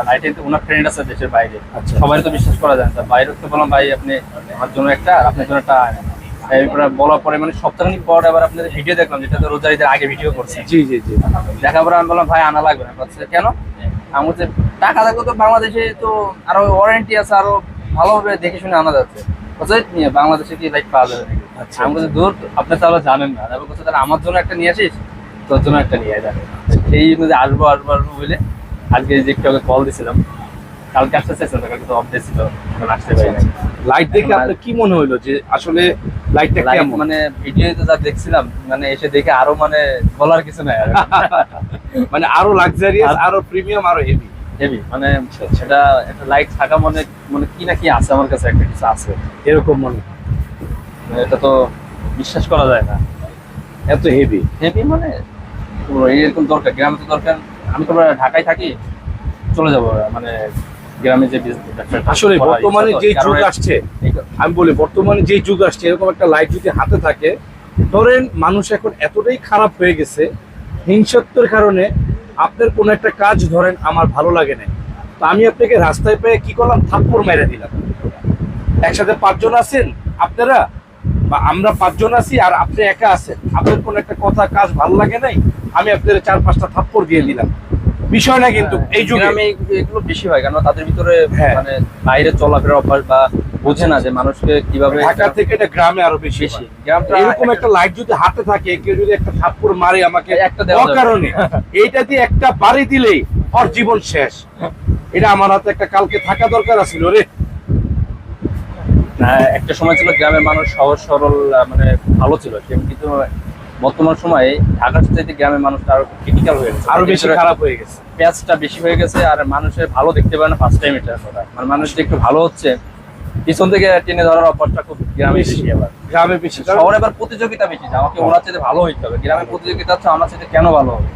লাইটের ওনার ফ্রেন্ড আছে দেশের বাইরে, আচ্ছা। সবাই তো বিশ্বাস করা যায় না। বাইরে তো বললাম ভাই আপনি আমার জন্য একটা আর আপনার জন্য একটা এরপরে বলার পরে মানে সপ্তাহখানিক পর আবার আপনাদের ভিডিও দেখলাম, যেটা তো রোজার ঈদের আগে ভিডিও করছে। জি জি জি। দেখার পরে আমি বললাম ভাই আনা লাগবে না। বলছে কেন? আমি বলছি টাকা থাকলে তো বাংলাদেশে তো আরো ওয়ারেন্টি আছে, আরো ভালোভাবে দেখে শুনে আনা যাচ্ছে। বলছে নিয়ে বাংলাদেশে কি লাইট পাওয়া যাবে নাকি? আচ্ছা। আমি বলছি দূর, আপনি তাহলে জানেন না। তারপর বলছে তাহলে আমার জন্য একটা নিয়ে আসিস, তোর জন্য একটা নিয়ে যাবে। এই যে আসবো আসবো আসবো বলে আজকে যে একটু আগে কল দিছিলাম, কালকে আসতে চাইছিলাম, কালকে তো অফ ডে ছিল, এখন আসতে পারি না। লাইট দেখে আপনার কি মনে হলো যে আসলে লাইটটা লাইট কেমন? মানে ভিডিওতে যা দেখছিলাম, মানে এসে দেখে আরো মানে বলার কিছু নাই আর। মানে আরো লাক্সারিয়াস, আরো প্রিমিয়াম, আরো হেভি। হেভি মানে সেটা একটা লাইট থাকা মানে মানে কি না কি আছে, আমার কাছে একটা কিছু আছে এরকম মনে হয়। মানে এটা তো বিশ্বাস করা যায় না। এত হেভি। হেভি মানে পুরো এরকম দরকার, গ্রামে তো দরকার। আমি তো ঢাকায় থাকি, চলে যাবো মানে গ্রামে যে ব্যবসাটা আসলে করার বর্তমানে ইচ্ছা তো, যে কারণ যুগ আসছে, আমি বলি বর্তমানে যে যুগ আসছে, এরকম একটা লাইট যদি হাতে থাকে, ধরেন মানুষ এখন এতটাই খারাপ হয়ে গেছে হিংসাত্বের কারণে। আপনার কোনো একটা কাজ ধরেন আমার ভালো লাগে না, তো আমি আপনাকে রাস্তায় পেয়ে কি করলাম, থাপ্পড় মেরে দিলাম। একসাথে 5 জন আছেন আপনারা, বা আমরা 5 জন আছি আর আপনি একা আছেন, আপনার কোনো একটা কথা কাজ ভালো লাগে নাই, আমি আপনাদের 4-5টা থাপ্পড় দিয়ে দিলাম। বিষয় না কিন্তু এই যুগে গ্রামে এগুলো বেশি হয়, কারণ তাদের ভিতরে হ্যাঁ। মানে বাইরে চলাফেরার অভ্যাস বা বোঝে না যে মানুষকে কিভাবে। ঢাকা থেকে এটা গ্রামে আরো বেশি বেশি হয়। গ্রামটা এরকম একটা লাইট যদি হাতে থাকে, কেউ যদি একটা থাপ্পড় মারে আমাকে একটা দেওয়া যাবে। কারণে, এইটা দিয়ে একটা বাড়ি দিলেই ওর জীবন শেষ। এটা আমার হাতে একটা কালকে থাকা দরকার ছিল রে। না, একটা সময় ছিল গ্রামের মানুষ সহজ সরল মানে ভালো ছিল, কিন্তু বর্তমান সময়ে ঢাকার চাইতে গ্রামের মানুষটা আরো ক্রিটিক্যাল হয়ে গেছে, আরো বেশি খারাপ হয়ে গেছে। প্যাচটা বেশি হয়ে গেছে। আর মানুষের ভালো দেখতে পারে না ফার্স্ট টাইম, এটা কথা। মানে মানুষ যে একটু ভালো হচ্ছে, পিছন থেকে টেনে ধরার অভ্যাসটা খুব গ্রামে বেশি। আবার গ্রামে বেশি, শহরে আবার প্রতিযোগিতা বেশি, যে আমাকে ওনার চাইতে ভালো হইতে হবে। গ্রামে প্রতিযোগিতা হচ্ছে আমার চাইতে কেন ভালো হবে,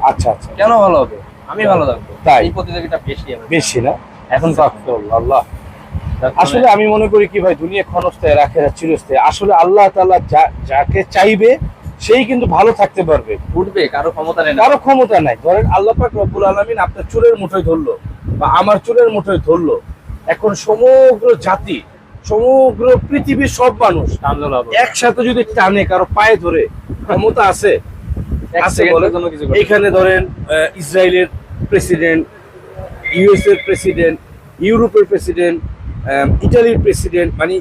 আচ্ছা আচ্ছা, কেন ভালো হবে, আমি ভালো থাকবো, তাই? এই প্রতিযোগিতা বেশি আবার। বেশি না এখন আল্লাহ। আসলে আমি মনে করি কি ভাই, দুনিয়া ক্ষণস্থায়ী, আখিরাত চিরস্থায়ী। আসলে আল্লাহ তাআলা যাকে চাইবে সেই কিন্তু ভালো থাকতে পারবে, উঠবে, কারো ক্ষমতা নেই, কারো ক্ষমতা নাই। ধরেন আল্লাহ পাক রব্বুল আলামিন আপনার চুলের মুঠোয় ধরলো বা আমার চুলের মুঠোয় ধরলো, এখন সমগ্র জাতি, সমগ্র পৃথিবীর সব মানুষ একসাথে যদি টানে কারো পায়ে ধরে, ক্ষমতা আছে? আছে বলে? এখানে ধরেন ইসরায়েলের প্রেসিডেন্ট, ইউএস এর প্রেসিডেন্ট, ইউরোপের প্রেসিডেন্ট, ইটালির প্রেসিডেন্ট, মানে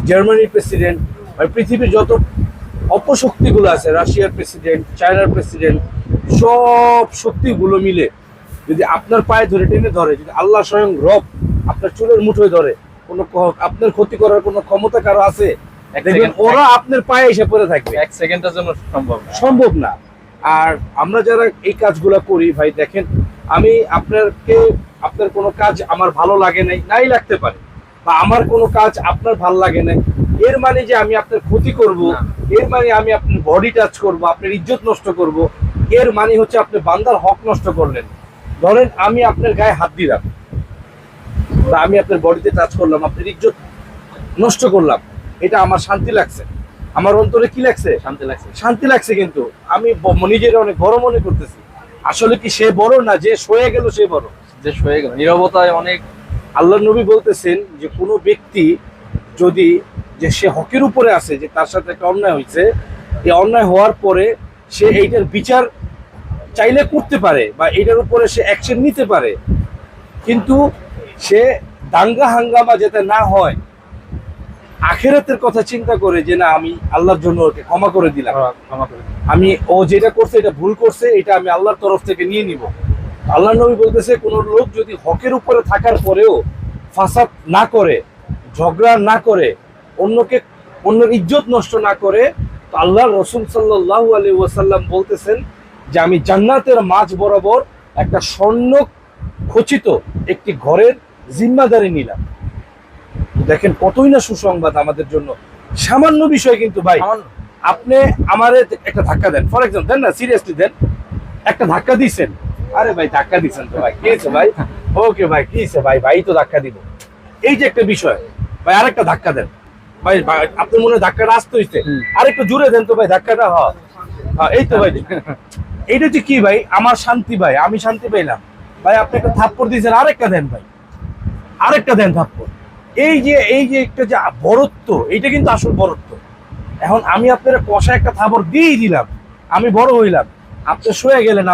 জার্মানির প্রেসিডেন্ট, মানে পৃথিবীর যত অপশক্তিগুলো আছে, রাশিয়ার প্রেসিডেন্ট, চায়নার প্রেসিডেন্ট, সব শক্তিগুলো মিলে যদি আপনার পায়ে ধরে টেনে ধরে, যদি আল্লাহ স্বয়ং রব আপনার চুলের মুঠোয় ধরে, কোনো আপনার ক্ষতি করার কোনো ক্ষমতা কারো আছে? দেখবেন ওরা আপনার পায়ে এসে পড়ে থাকবে, এক সেকেন্ডের জন্য সম্ভব না। আর আমরা যারা এই কাজগুলো করি ভাই, দেখেন আমি আপনার কোনো কাজ আমার ভালো লাগে নাই লাগতে পারে, বা আমার কোনো কাজ আপনার ভালো লাগে নাই, এর মানে যে আমি আপনার ক্ষতি করব, এর মানে আমি আপনার বডি টাচ করব, আপনার ইজ্জত নষ্ট করব, এর মানে হচ্ছে আপনি বান্দার হক নষ্ট করলেন। ধরেন আমি আপনার গায়ে হাত দিলাম বা আমি আপনার বডিতে টাচ করলাম, আপনার ইজ্জত নষ্ট করলাম, এটা আমার শান্তি লাগছে, আমার অন্তরে কি লাগছে? শান্তি লাগছে। কিন্তু আমি নিজের অনেক বড় মনে করতেছি। আসলে কি সে বড় না, যে সয়ে গেল সে বড়, যে সয়ে গেল নীরবতায় অনেক। আল্লাহ নবী বলতেছেন যে কোনো ব্যক্তি যদি, যে সে হকের উপরে আছে, যে তার সাথে একটা অন্যায় হয়েছে, এই অন্যায় হওয়ার পরে সে এইটার বিচার চাইলে করতে পারে বা এইটার উপরে সে অ্যাকশন নিতে পারে, কিন্তু সে দাঙ্গা হাঙ্গামা যাতে না হয়, আখিরাতের কথা চিন্তা করে যে না আমি আল্লাহর জন্য ওকে ক্ষমা করে দিলাম, আমি ও যেটা করছে এটা ভুল করছে, এটা আমি আল্লাহর তরফ থেকে নিয়ে নিব। আল্লাহ নবী বলতেছে কোন লোক যদি হকের উপরে থাকার পরেও ফাসাদ না করে, ঝগড়া না করে, অন্যের ইজ্জত নষ্ট না করে, তো আল্লাহ রাসূল সাল্লাল্লাহু আলাইহি ওয়াসাল্লাম বলতেছেন যে আমি জান্নাতের মাঝ বরাবর একটা স্বর্ণ খচিত একটি ঘরের জিম্মাদারি নিলাম। দেখেন কতই না সুসংবাদ আমাদের জন্য। সামান্য বিষয় কিন্তু ভাই, আপনি আমারে একটা ধাক্কা দেন, ফর এক্সাম্পল দেন না, সিরিয়াসলি দেন, একটা ধাক্কা দিচ্ছেন, আরে ভাই ধাক্কা দিচ্ছেন তো ভাই, কি হয়েছে ভাই, ওকে ভাই কি হয়েছে ভাই, ভাই তো ধাক্কা দিব, এই যে একটা বিষয় ভাই, আরেকটা ধাক্কা দেন ভাই, আপনার মনে ধাক্কাটা আসতে হইছে, আরেকটু জোরে দেন তো ভাই ধাক্কাটা, এই তো ভাই, এইটা হচ্ছে কি ভাই, আমার শান্তি ভাই, আমি শান্তি পাইলাম। ভাই আপনি একটা থাপ্পড় দিয়েছেন, আরেকটা দেন ভাই, আরেকটা দেন থাপ্পড়। এই যে একটা যে বরত্ব, এইটা কিন্তু আসল বরত্ব। এখন আমি আপনার কষা একটা থাপ্পড় দিয়েই দিলাম, আমি বড় হইলাম, আপনি সয়ে গেলেন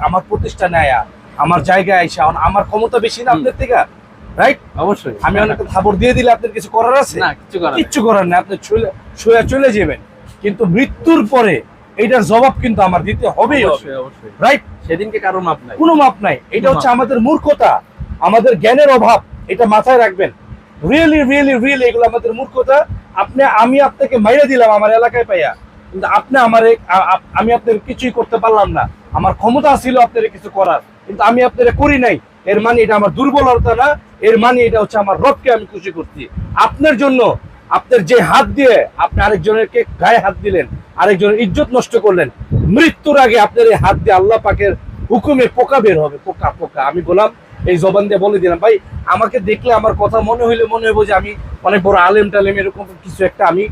আমার প্রতিষ্ঠানে আয়া, আমার জায়গায় আইসা, আমার ক্ষমতা বেশি না আপনার থেকে, রাইট? অবশ্যই আমি অনেকটা থাপ্পড় দিয়ে দিলে আপনার কিছু করার আছে? না, কিছু করার নেই। কিচ্ছু করার নেই, আপনি চলে যাবেন, কিন্তু মৃত্যুর পরে এইটার জবাব কিন্তু আমার দিতে হবেই হবে, অবশ্যই অবশ্যই। রাইট? সেদিনকে কারো মাপ নাই। কোনো মাপ নাই। এটা হচ্ছে আমাদের মূর্খতা, আমাদের জ্ঞানের অভাব, এটা মাথায় রাখবেন। রিয়েলি রিয়েলি রিয়েলি এগুলো আমাদের মূর্খতা। আমি আপনাকে মাইরে দিলাম আমার এলাকায় পাইয়া, কিন্তু আপনি আমারে আমি আপনার কিছুই করতে পারলাম না। আমার ক্ষমতা ছিল আপনার কিছু করার, কিন্তু আমি আপনার করি নাই। এর মানে এটা আমার দুর্বলতা না, এর মানে এটা হচ্ছে আমার রবকে আমি খুশি করছি। আপনার জন্য আপনার যে হাত দিয়ে আপনি আরেকজনের গায়ে হাত দিলেন, আরেকজনের ইজ্জত নষ্ট করলেন, মৃত্যুর আগে আপনার এই হাত দিয়ে আল্লাহ পাকের হুকুমে পোকা বের হবে, পোকা পোকা। আমি বললাম, এই জবান দিয়ে বলে দিলাম ভাই, আমাকে দেখলে আমার কথা মনে হইব যে আমি অনেক বড় আলেম টালেম এরকম কিছু একটা। আমি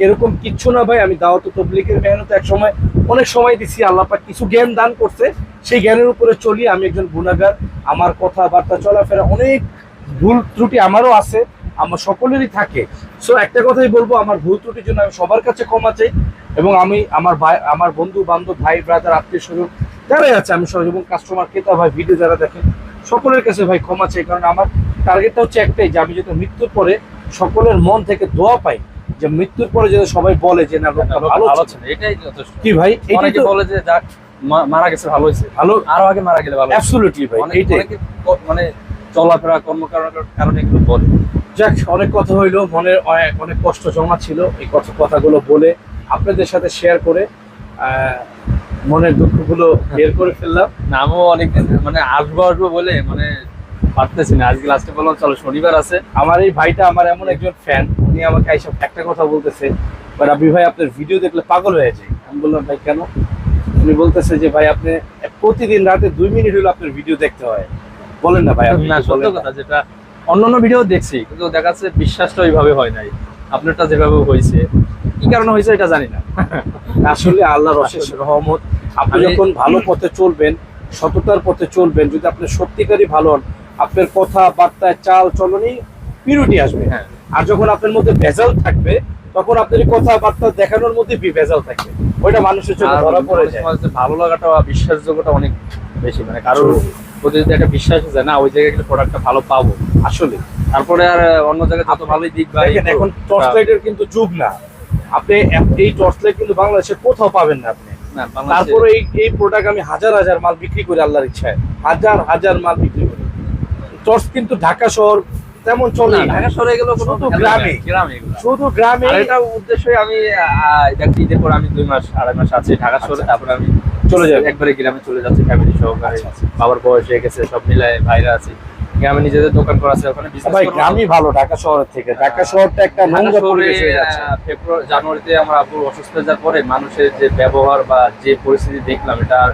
এরকম কিচ্ছু না ভাই। আমি দাওয়াত তবলিগের মেহনত অনেক সময় দিছি, আল্লাহ পাক কিছু জ্ঞান দান করছে, সেই জ্ঞানের উপরে চলি। আমি একজন গুনাহগার, আমার কথাবার্তা চলাফেরা অনেক ভুল ত্রুটি আমারও আছে, আমার সকলেরই থাকে। সো একটা কথাই বলবো, আমার ভুল ত্রুটির জন্য আমি সবার কাছে ক্ষমা চাই, এবং আমি আমার বন্ধু বান্ধব, ভাই ব্রাদার, আত্মীয় স্বজন যারাই আছে, আমি সবাই, এবং কাস্টমার, ক্রেতা ভাই, ভিডিও যারা দেখেন, সকলের কাছে ভাই ক্ষমা চাই। কারণ আমার টার্গেটটা হচ্ছে একটাই, যে আমি যাতে মৃত্যুর পরে সকলের মন থেকে দোয়া পাই, যে মৃত্যুর পরে যাতে সবাই বলে যে না, লোকটা ভালো ছিল। এটাই যথেষ্ট। কি ভাই, অনেকে বলে যে যাক মারা গেছে ভালো হয়েছে, ভালো, আরো আগে মারা গেলে ভালো। অ্যাবসলিউটলি ভাই, এইটাই। অনেকে মানে চলাফেরা কর্মকাণ্ডের কারণে এগুলো বলে। যাক, অনেক কথা হইলো, মনের অনেক কষ্ট জমা ছিল, এই কথাগুলো বলে আপনাদের সাথে শেয়ার করে মনের দুঃখগুলো বের করে ফেললাম। না, আমিও অনেকদিন মানে আসবো বলে মানে পারতেছি না। আজকে লাস্টে বললাম চলো শনিবার আছে। আমার এই ভাইটা আমার এমন একজন ফ্যান, উনি আমাকে এইসব একটা কথা বলতেছে, রাব্বি ভাই আপনার ভিডিও দেখলে পাগল হয়ে যায়। আমি বললাম ভাই কেন? উনি বলতেছে যে ভাই আপনি প্রতিদিন রাতে 2 মিনিট হলো আপনার ভিডিও দেখতে হয়। বলেন না ভাই। না, সত্য কথা, যেটা অন্যান্য ভিডিও দেখছি, কিন্তু দেখা যাচ্ছে বিশ্বাসটা ওইভাবে হয় নাই। আপনারটা যেভাবে হয়েছে, কি কারণে হয়েছে এটা জানি না। আসলে আল্লাহর অশেষ রহমত। আপনি যখন ভালো পথে চলবেন, সততার পথে চলবেন, যদি আপনি সত্যিকারই ভালো হন, আপনার কথাবার্তায় চাল চলনই পিউরিটি আসবে। হ্যাঁ। আর যখন আপনার মধ্যে ভেজাল থাকবে, তখন আপনার কথাবার্তা দেখানোর মধ্যে ভেজাল থাকবে, ওইটা মানুষের জন্য ধরা পড়ে যায়। ভালো লাগাটা, বিশ্বাসযোগ্যতা অনেক বেশি, মানে কারোর প্রতি যদি একটা বিশ্বাস আছে না, ওই জায়গায় গেলে প্রোডাক্টটা ভালো পাবো আসলে। তারপরে আর অন্য জায়গায় যত ভালোই দিক বা এখন টর্চ লাইটের কিন্তু যুগ না। আপনি এই টর্চ লাইট কিন্তু বাংলাদেশে কোথাও পাবেন না আপনি। তারপরে এই প্রোডাক্ট আমি হাজার হাজার মাল বিক্রি করি আল্লাহর ইচ্ছায়, হাজার হাজার মাল বিক্রি করি। টর্চ কিন্তু ঢাকা শহর তেমন চলে না, ঢাকা শহরে গেলেও শুধু গ্রামে, শুধু গ্রামে। এটা উদ্দেশ্যই আমি দেখছি, ঈদের পর আমি 2 মাস 2.5 মাস আছি ঢাকা শহরে, তারপরে আমি চলে যাবে, একবারে গ্রামে চলে যাচ্ছি ফ্যামিলি সহকারে। বাবার বয়স হয়ে গেছে, সব মিলায় ভাইরা আছে, গ্রামে নিজেদের দোকান করা আছে, ওখানে বিজনেস ভাই করব। গ্রামই ভালো ঢাকা শহরের থেকে। ঢাকা শহরটা একটা নোংরা পরিবেশ হয়ে যাচ্ছে। ফেব্রুয়ারি জানুয়ারিতে আমার আব্বু অসুস্থ হয়ে যাওয়ার পরে মানুষের যে ব্যবহার বা যে পরিস্থিতি দেখলাম, এটা আর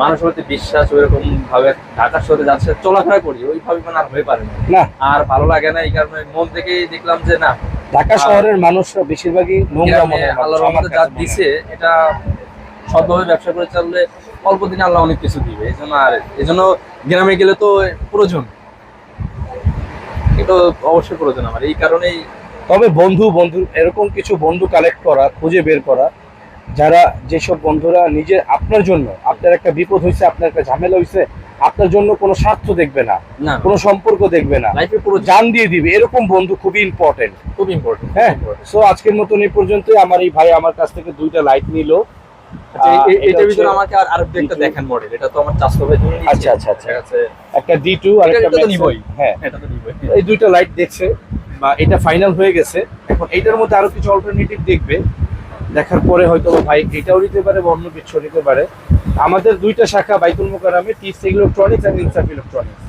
মানুষের প্রতি বিশ্বাস ওইরকম ভাবে ঢাকা শহরে যাচ্ছে চলাফেরা করি ওইভাবে মানে আর হয়ে পারে না, আর ভালো লাগে না। এই কারণে মন থেকেই দেখলাম যে না, ঢাকা শহরের মানুষরা বেশিরভাগই নোংরা মনে করে। আল্লাহর রহমতে যা দিছে, এটা সৎভাবে ব্যবসা করে চললে অল্প দিনে আল্লাহ অনেক কিছু দিবে। এই জন্য গ্রামে গেলে তো প্রয়োজন, এটা অবশ্যই প্রয়োজন আমার। এই কারণেই তবে বন্ধু এরকম কিছু বন্ধু কালেক্ট করা, খুঁজে বের করা, যারা যেসব বন্ধুরা নিজের আপনার জন্য, আপনার একটা বিপদ হয়েছে, আপনার একটা ঝামেলা হয়েছে, আপনার জন্য কোনো স্বার্থ দেখবে না, কোনো সম্পর্ক দেখবে না, লাইফে পুরো জান দিয়ে দিবে, এরকম বন্ধু খুবই ইম্পর্টেন্ট, খুব ইম্পর্টেন্ট। হ্যাঁ। সো আজকের মতন এই পর্যন্তই। আমার এই ভাই আমার কাছ থেকে 2টা লাইট নিল। এটার ভিতরে আমাকে আর একটা দেখেন মডেল, এটা তো আমার চাষতো ভাই জন্য। আচ্ছা, একটা D2 আর একটা নিবই। হ্যাঁ, এটা তো নিবই। এই 2টা লাইট দেখছে, বা এটা ফাইনাল হয়ে গেছে। এখন এইটার মধ্যে আরো কিছু অল্টারনেটিভ দেখবে, দেখার পরে হয়তো ভাই এটাও নিতে পারে বা অন্য কিছু নিতে পারে। আমাদের 2টা শাখা বাইতুল মোকাররমে, টিস ইলেকট্রনিক্স আর ইনসাফ ইলেকট্রনিক্স।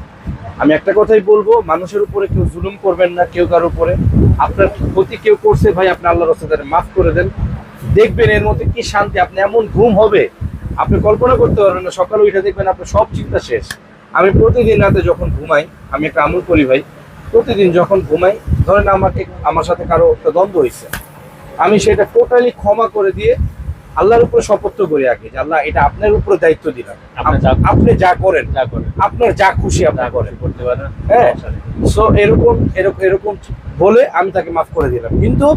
আমি একটা কথাই বলবো, মানুষের উপরে কেউ জুলুম করবেন না, কেউ কারোর উপরে। আপনার ক্ষতি কেউ করছে ভাই, আপনি আল্লাহর রাস্তায় মাফ করে দেন, দেখবেন এর মধ্যে কি শান্তি। আপনি এমন ঘুম হবে, আপনি কল্পনা করতে পারবেন না। সকালে উঠে দেখবেন আপনার সব চিন্তা শেষ। আমি প্রতিদিন রাতে যখন ঘুমাই, আমি একটা আমল করি ভাই, প্রতিদিন যখন ঘুমাই, ধরেন আমার সাথে কারো একটা দ্বন্দ্ব হয়েছে, আমি সেটা টোটালি ক্ষমা করে দিয়ে আল্লাহর উপরে শপথ করি আগে যে আল্লাহ এটা আপনার উপরে দায়িত্ব দিলাম, আপনি যা আপনি যা করেন আপনার যা খুশি আপনি করেন। করতে পারেন। হ্যাঁ, সো এরকম এরকম এরকম বলে আমি তাকে মাফ করে দিলাম, কিন্তু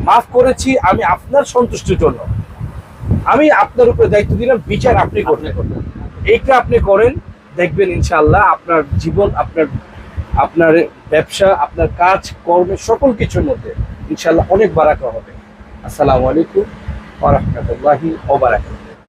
মাফ করেছি আমি আপনার সন্তুষ্টির জন্য। আমি আপনার উপরে দায়িত্ব দিলাম, বিচার আপনি করবেন, এইটা আপনি করেন, দেখবেন ইনশাআল্লাহ আপনার জীবন, আপনার আপনার ব্যবসা, আপনার কাজ কর্মের সকল কিছুর মধ্যে ইনশাআল্লাহ অনেক বারাকা হবে। আসসালামু আলাইকুম ওয়া রাহমাতুল্লাহি ওয়া বারাকাতুহু।